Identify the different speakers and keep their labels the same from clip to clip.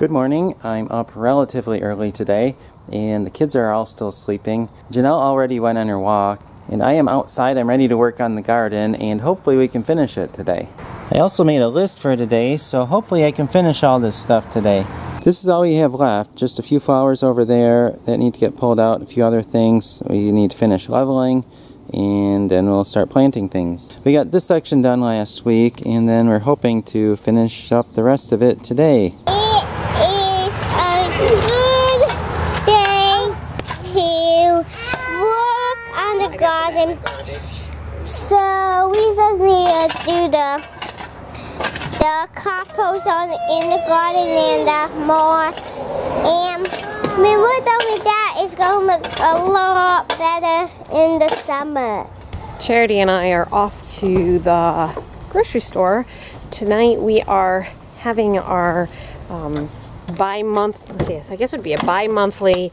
Speaker 1: Good morning. I'm up relatively early today and the kids are all still sleeping. Janelle already went on her walk and I am outside. I'm ready to work on the garden and hopefully we can finish it today. I also made a list for today, so hopefully I can finish all this stuff today. This is all we have left, just a few flowers over there that need to get pulled out, a few other things we need to finish leveling, and then we'll start planting things. We got this section done last week and then we're hoping to finish up the rest of it today.
Speaker 2: Garden. So we just need to do the compost in the garden and the moss. And when we're done with that, it's going to look a lot better in the summer.
Speaker 3: Charity and I are off to the grocery store. Tonight we are having our I guess it would be a bi-monthly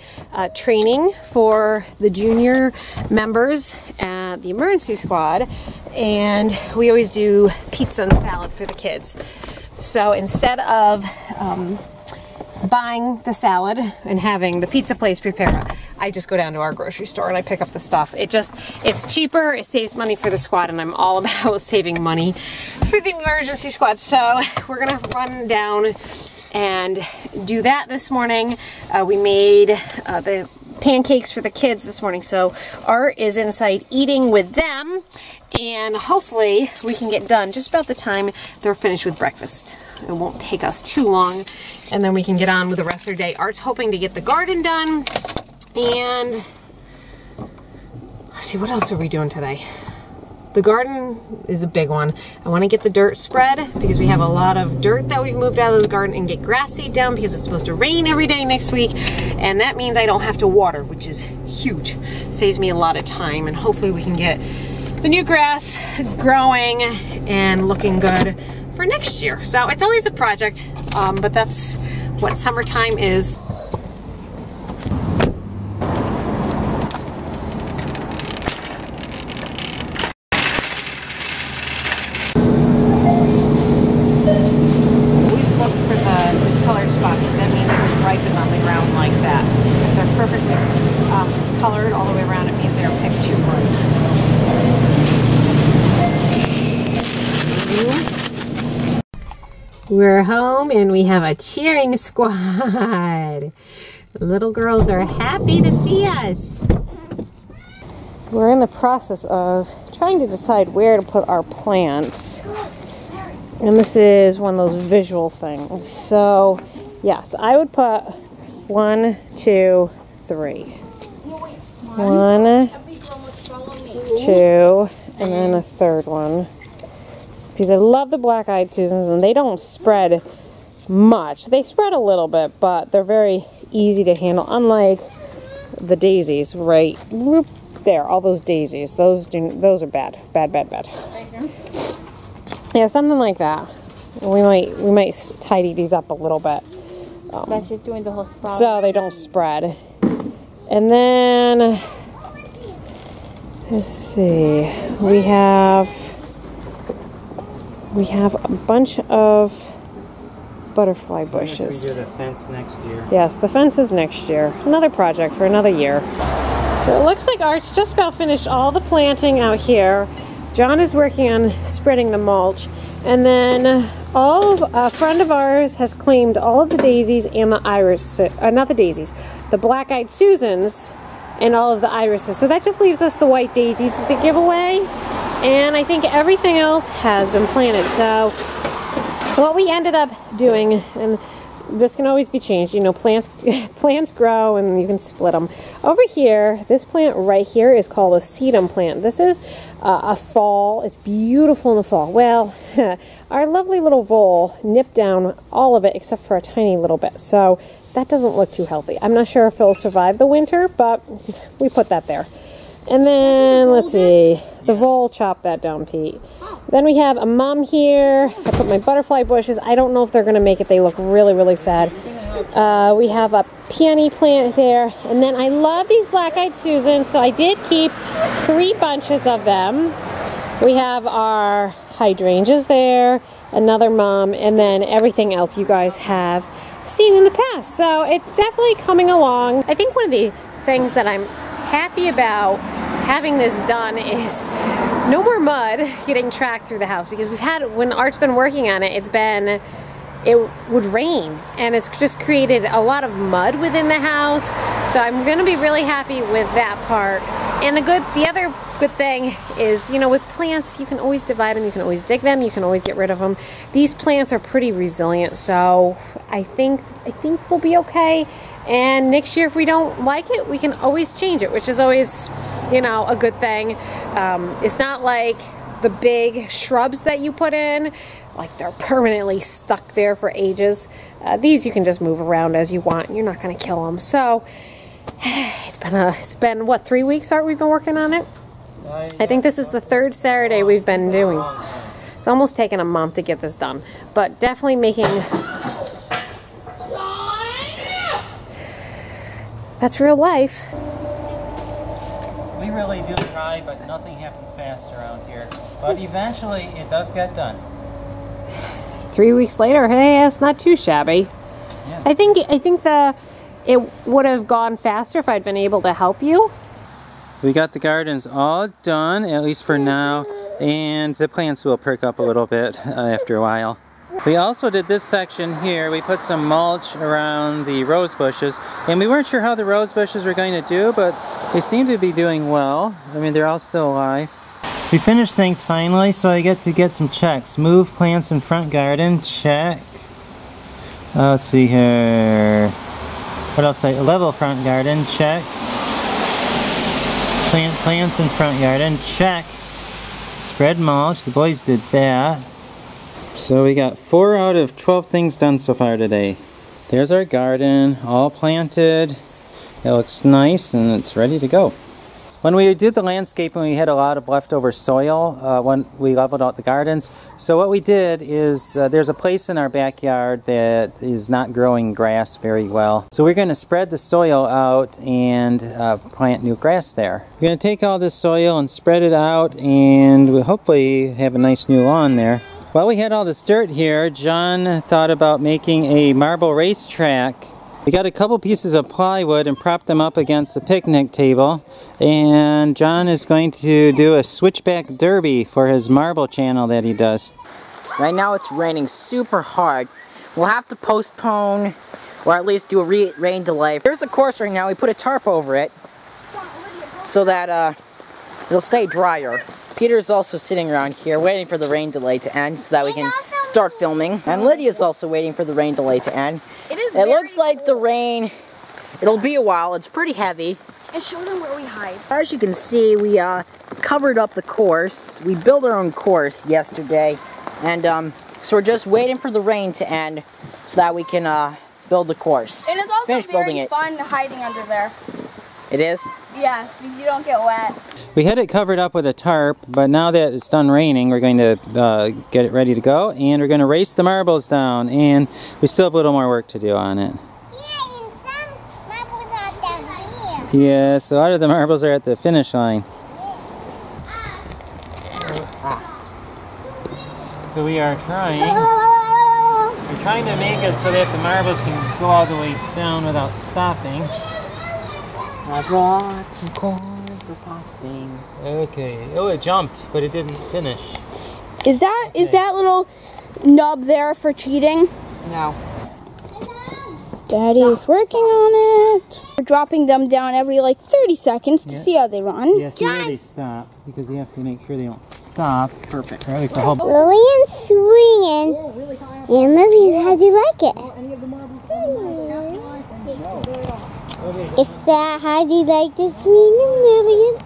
Speaker 3: training for the junior members at the emergency squad, and we always do pizza and salad for the kids. So instead of buying the salad and having the pizza place prepare it, I just go down to our grocery store and I pick up the stuff. It's cheaper, it saves money for the squad, and I'm all about saving money for the emergency squad. So we're gonna run down and do that this morning. We made the pancakes for the kids this morning, so Art is inside eating with them, and hopefully we can get done just about the time they're finished with breakfast. It won't take us too long, and then we can get on with the rest of the day. Art's hoping to get the garden done, and let's see, what else are we doing today? The garden is a big one. I want to get the dirt spread because we have a lot of dirt that we've moved out of the garden, and get grass seed down because it's supposed to rain every day next week, and that means I don't have to water, which is huge. Saves me a lot of time, and hopefully we can get the new grass growing and looking good for next year. So it's always a project, but that's what summertime is. Colored all the way around, it means they are picked too bright. We're home and we have a cheering squad. The little girls are happy to see us. We're in the process of trying to decide where to put our plants. And this is one of those visual things. So, yes, I would put 1, 2, 3. 1, 2, and then a third one. Because I love the black-eyed Susans, and they don't spread much. They spread a little bit, but they're very easy to handle, unlike the daisies right there. All those daisies, those are bad. Bad. Yeah, something like that. We might tidy these up a little bit.
Speaker 2: That's just doing the whole sprout.
Speaker 3: So they don't spread. And then, let's see, we have a bunch of butterfly bushes.
Speaker 1: We do the fence next year.
Speaker 3: Yes, the fence is next year. Another project for another year. So it looks like Art's just about finished all the planting out here. John is working on spreading the mulch. And then a friend of ours has claimed all of the daisies and the irises, not the daisies, the black-eyed Susans and all of the irises. So that just leaves us the white daisies to give away. And I think everything else has been planted. So what we ended up doing, and this can always be changed, you know, plants grow and you can split them. Over here, this plant right here is called a sedum plant. This is a fall. It's beautiful in the fall. Well, our lovely little vole nipped down all of it except for a tiny little bit. So that doesn't look too healthy. I'm not sure if it'll survive the winter, but we put that there. And then, let's see, the vole chopped that down, Pete. Then we have a mum here. I put my butterfly bushes. I don't know if they're going to make it. They look really, really sad. We have a peony plant there. And then I love these black-eyed Susans, so I did keep 3 bunches of them. We have our hydrangeas there, another mum, and then everything else you guys have seen in the past. So it's definitely coming along. I think one of the things that I'm happy about having this done is no more mud getting tracked through the house, because we've had, when Art's been working on it, it would rain and it's just created a lot of mud within the house. So I'm gonna be really happy with that part. And the other good thing is, you know, with plants, you can always divide them, you can always dig them, you can always get rid of them. These plants are pretty resilient, so I think they'll be okay. And next year, if we don't like it, we can always change it, which is always, you know, a good thing. It's not like the big shrubs that you put in, like they're permanently stuck there for ages. These you can just move around as you want. You're not going to kill them. So it's been what, 3 weeks, Art, we've been working on it? I think this is the 3rd Saturday we've been doing. It's almost taken a month to get this done, but definitely making. That's real life.
Speaker 1: We really do try, but nothing happens fast around here. But eventually, it does get done.
Speaker 3: 3 weeks later, hey, it's not too shabby.
Speaker 1: Yeah.
Speaker 3: I think it would have gone faster if I'd been able to help you.
Speaker 1: We got the gardens all done, at least for now, and the plants will perk up a little bit after a while. We also did this section here. We put some mulch around the rose bushes, and we weren't sure how the rose bushes were going to do, but they seem to be doing well. I mean, they're all still alive. We finished things finally, so I get to get some checks. Move plants in front garden, check. Let's see here. What else? Level front garden, check. Plant plants in front garden, check. Spread mulch, the boys did that. So we got 4 out of 12 things done so far today. There's our garden, all planted. It looks nice and it's ready to go. When we did the landscaping, we had a lot of leftover soil when we leveled out the gardens. So what we did is, there's a place in our backyard that is not growing grass very well. So we're going to spread the soil out and plant new grass there. We're going to take all this soil and spread it out, and we'll hopefully have a nice new lawn there. While we had all this dirt here, John thought about making a marble racetrack. We got a couple pieces of plywood and propped them up against the picnic table, and John is going to do a switchback derby for his marble channel that he does.
Speaker 4: Right now it's raining super hard. We'll have to postpone, or at least do a rain delay. There's a course right now. We put a tarp over it so that it'll stay drier. Peter's also sitting around here waiting for the rain delay to end so that we can start filming. And Lydia's also waiting for the rain delay to end. It looks like the rain, it'll be a while. It's pretty heavy.
Speaker 5: And show them where we hide.
Speaker 4: As you can see, we covered up the course. We built our own course yesterday. And so we're just waiting for the rain to end so that we can build the course.
Speaker 5: And it's also
Speaker 4: Finish building it.
Speaker 5: fun hiding under there.
Speaker 4: It is?
Speaker 5: Yes, because you don't get wet.
Speaker 1: We had it covered up with a tarp, but now that it's done raining, we're going to get it ready to go, and we're going to race the marbles down, and we still have a little more work to do on it.
Speaker 2: Yeah, and some marbles are down here.
Speaker 1: Yes, a lot of the marbles are at the finish line. So we are trying to make it so that the marbles can go all the way down without stopping.
Speaker 4: I brought some corn for popping.
Speaker 1: Okay. Oh, it jumped, but it didn't finish.
Speaker 5: Is that little nub there for cheating?
Speaker 4: No.
Speaker 5: Daddy's working on it. We're dropping them down every like 30 seconds to see how they run.
Speaker 1: Yeah, see where they stop, because you have to make sure they don't stop. Perfect. Or at least a whole...
Speaker 2: Lillian's swinging. And Lillian, how do you like it? Is that how do you like the swinging, Lillian?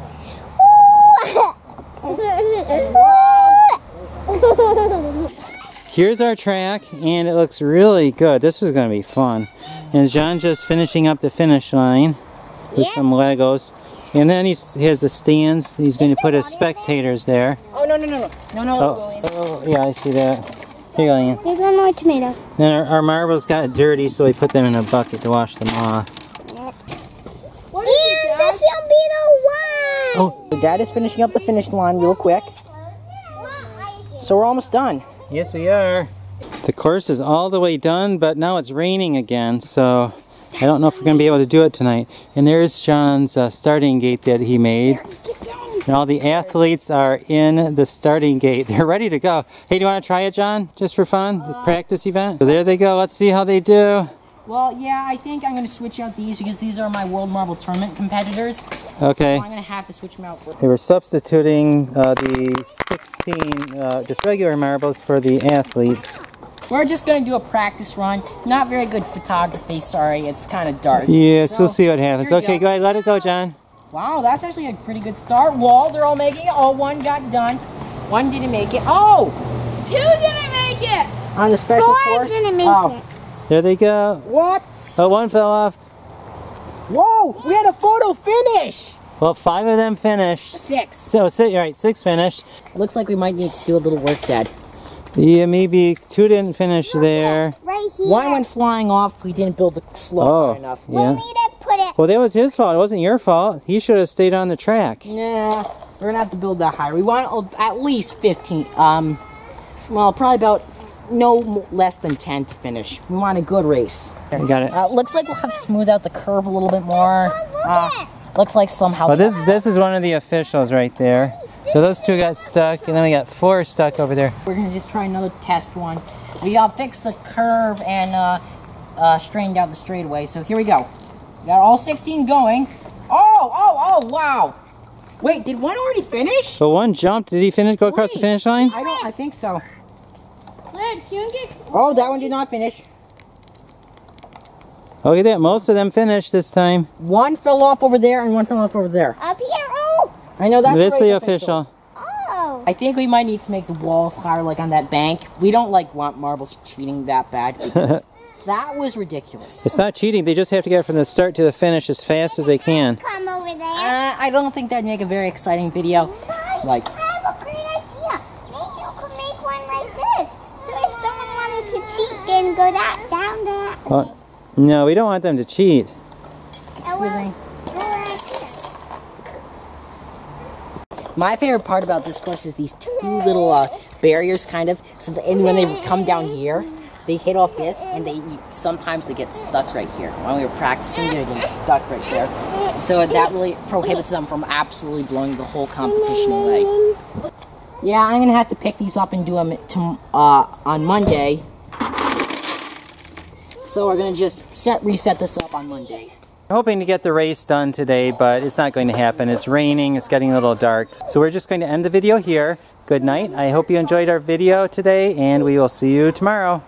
Speaker 1: Here's our track, and it looks really good. This is going to be fun. And John's just finishing up the finish line with some Legos. And then he has the stands. He's going to put his spectators there.
Speaker 4: Oh, no.
Speaker 1: Oh, yeah, I see that. Here you go, Ian.
Speaker 2: There's one more tomato.
Speaker 1: Then our marbles got dirty, so we put them in a bucket to wash them off.
Speaker 2: And this will be the one!
Speaker 4: Oh, Dad is finishing up the finish line real quick. So we're almost done.
Speaker 1: Yes, we are. The course is all the way done, but now it's raining again, so I don't know if we're going to be able to do it tonight. And there's John's starting gate that he made. And all the athletes are in the starting gate. They're ready to go. Hey, do you want to try it, John? Just for fun? The practice event? So there they go. Let's see how they do.
Speaker 4: Well, yeah, I think I'm going to switch out these because these are my World Marble Tournament competitors.
Speaker 1: Okay.
Speaker 4: So I'm going to have to switch them out.
Speaker 1: They were substituting the 16 just regular marbles for the athletes.
Speaker 4: We're just going to do a practice run. Not very good photography, sorry. It's kind of dark.
Speaker 1: Yes, we'll see what happens. Okay, go ahead. Let it go, John.
Speaker 4: Wow, that's actually a pretty good start. Wall, they're all making it. Oh, one got done. One didn't make it. Oh!
Speaker 5: 2 didn't make it!
Speaker 4: On the special
Speaker 2: 4
Speaker 4: course?
Speaker 2: didn't make it.
Speaker 1: There they go.
Speaker 4: What?
Speaker 1: Oh, one fell off.
Speaker 4: Whoa! We had a photo finish!
Speaker 1: Well, 5 of them finished.
Speaker 4: 6.
Speaker 1: So, right, 6 finished.
Speaker 4: It looks like we might need to do a little work, Dad.
Speaker 1: Yeah, maybe 2 didn't finish there.
Speaker 2: Right here.
Speaker 4: One went flying off. We didn't build the slope high enough.
Speaker 2: We
Speaker 1: Yeah.
Speaker 2: need to put it.
Speaker 1: Well, that was his fault. It wasn't your fault. He should have stayed on the track.
Speaker 4: Nah, we're gonna have to build that higher. We want at least 15. Well, probably about no less than 10 to finish. We want a good race.
Speaker 1: You got it.
Speaker 4: Looks like we'll have to smooth out the curve a little bit more. Looks like somehow.
Speaker 1: Well, this is one of the officials right there. So those 2 got stuck, and then we got 4 stuck over there.
Speaker 4: We're gonna just try another test one. We fixed the curve and straightened out the straightaway. So here we go. We got all 16 going. Oh, wow. Wait, did one already finish?
Speaker 1: So one jumped. Did he finish? Go across the finish line?
Speaker 4: I think so.
Speaker 5: Lid, can you get...
Speaker 4: Oh, that one did not finish.
Speaker 1: Look at that. Most of them finished this time.
Speaker 4: One fell off over there and one fell off over there.
Speaker 2: Up here. Oh.
Speaker 4: I know that's
Speaker 1: This is the
Speaker 4: race
Speaker 1: official.
Speaker 2: Oh.
Speaker 4: I think we might need to make the walls higher, like on that bank. We don't want marbles cheating that bad because that was ridiculous.
Speaker 1: It's not cheating. They just have to get from the start to the finish as fast as they can.
Speaker 2: Come over there.
Speaker 4: I don't think that'd make a very exciting video. Like,
Speaker 2: I have a great idea. Maybe you could make one like this. So if someone wanted to cheat, then go down that.
Speaker 1: Well, no, we don't want them to cheat.
Speaker 2: Excuse me.
Speaker 4: my favorite part about this course is these 2 little barriers, kind of. So and when they come down here, they hit off this, and sometimes they get stuck right here. When we were practicing, they're getting stuck right there. So that really prohibits them from absolutely blowing the whole competition away. Yeah, I'm gonna have to pick these up and do them on Monday. So we're gonna just reset this up on Monday.
Speaker 1: We're hoping to get the race done today, but it's not going to happen. It's raining, it's getting a little dark. So we're just going to end the video here. Good night. I hope you enjoyed our video today, and we will see you tomorrow.